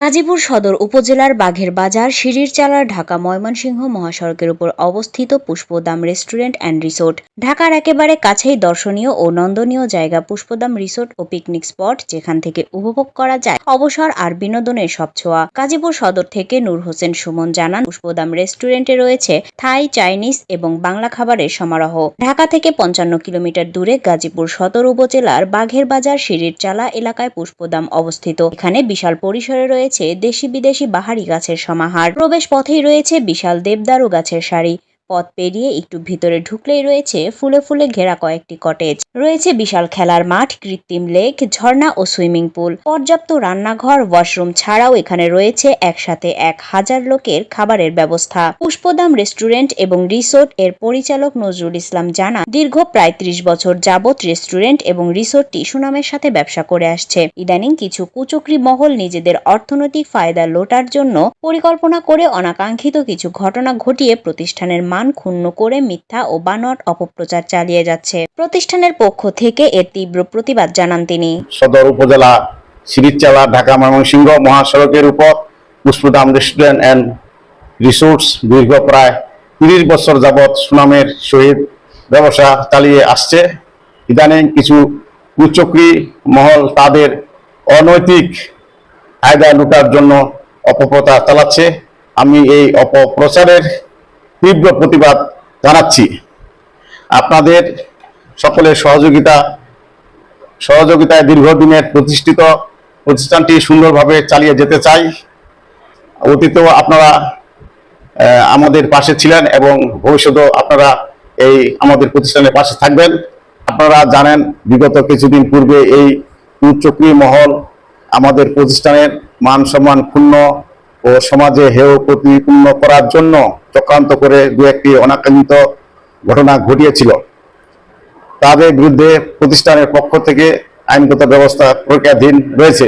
গাজীপুর সদর উপজেলার বাঘের বাজার শিরিরচালার ঢাকা ময়মনসিংহ মহাসড়কের উপর অবস্থিত পুষ্পদাম রেস্টুরেন্ট অ্যান্ড রিসোর্ট। ঢাকার একেবারে কাছেই দর্শনীয় ও নন্দনীয় জায়গা পুষ্পদাম রিসোর্ট ও পিকনিক স্পট, যেখান থেকে উপভোগ করা যায় অবসর আর বিনোদনের সব ছোঁয়া। গাজীপুর সদর থেকে নূর হোসেন সুমন জানান, পুষ্পদাম রেস্টুরেন্টে রয়েছে থাই, চাইনিজ এবং বাংলা খাবারের সমারোহ। ঢাকা থেকে 55 কিলোমিটার দূরে গাজীপুর সদর উপজেলার বাঘের বাজার শিরিরচালা এলাকায় পুষ্পদাম অবস্থিত। এখানে বিশাল পরিসরে রয়েছে দেশি বিদেশি বাহারি গাছের সমাহার। প্রবেশ পথেই রয়েছে বিশাল দেবদারু গাছের সারি। পথ পেরিয়ে একটু ভিতরে ঢুকলেই রয়েছে ফুলে ফুলে ঘেরা কয়েকটি কটেজ। রয়েছে বিশাল খেলার মাঠ, কৃত্রিম লেক, ঝর্ণা ও সুইমিং পুল। পর্যাপ্ত রান্নাঘর, ওয়াশরুম ছাড়াও এখানে রয়েছে একসাথে 1000 লোকের খাবারের ব্যবস্থা। পুষ্পদাম রেস্টুরেন্ট এবং রিসোর্ট এর পরিচালক নজরুল ইসলাম জানান, দীর্ঘ প্রায় 30 বছর যাবৎ রেস্টুরেন্ট এবং রিসোর্টটি সুনামের সাথে ব্যবসা করে আসছে। ইদানিং কিছু কুচক্রী মহল নিজেদের অর্থনৈতিক ফায়দা লোটার জন্য পরিকল্পনা করে অনাকাঙ্ক্ষিত কিছু ঘটনা ঘটিয়ে প্রতিষ্ঠানের মান ক্ষুণ্ণ করে মিথ্যা ও বানোয়াট অপপ্রচার চালিয়ে যাচ্ছে। প্রতিষ্ঠানের পক্ষ থেকে এর তীব্র প্রতিবাদ জানান তিনি। সদর উপজেলা শিরিরচালা ঢাকা ময়মনসিংহ মহাসড়কের উপর পুষ্পদাম রেস্টুরেন্ট অ্যান্ড রিসোর্টস দীর্ঘ প্রায় 30 বছর যাবৎ সুনামের সহিত ব্যবসা চালিয়ে আসছে। ইদানিং কিছু কুচক্রী মহল তাদের অনৈতিক ফায়দা লুটার জন্য অপপ্রচার চালাচ্ছে। আমি এই অপপ্রচারের তীব্র প্রতিবাদ জানাচ্ছি। আপনাদের সকলের সহযোগিতায় দীর্ঘদিনের প্রতিষ্ঠিত প্রতিষ্ঠানটি সুন্দরভাবে চালিয়ে যেতে চাই। অতীতেও আপনারা আমাদের পাশে ছিলেন এবং ভবিষ্যতেও আপনারা এই আমাদের প্রতিষ্ঠানের পাশে থাকবেন। আপনারা জানেন, বিগত কিছুদিন পূর্বে এই কুচক্রী মহল আমাদের প্রতিষ্ঠানের মান সম্মান ক্ষুণ্ণ ও সমাজে হেয় প্রতিপন্ন করার জন্য চক্রান্ত করে দু একটি অনাকাঙ্ক্ষিত ঘটনা ঘটিয়েছিল। তাদের বিরুদ্ধে প্রতিষ্ঠানের পক্ষ থেকে আইনগত ব্যবস্থা প্রক্রিয়াধীন রয়েছে।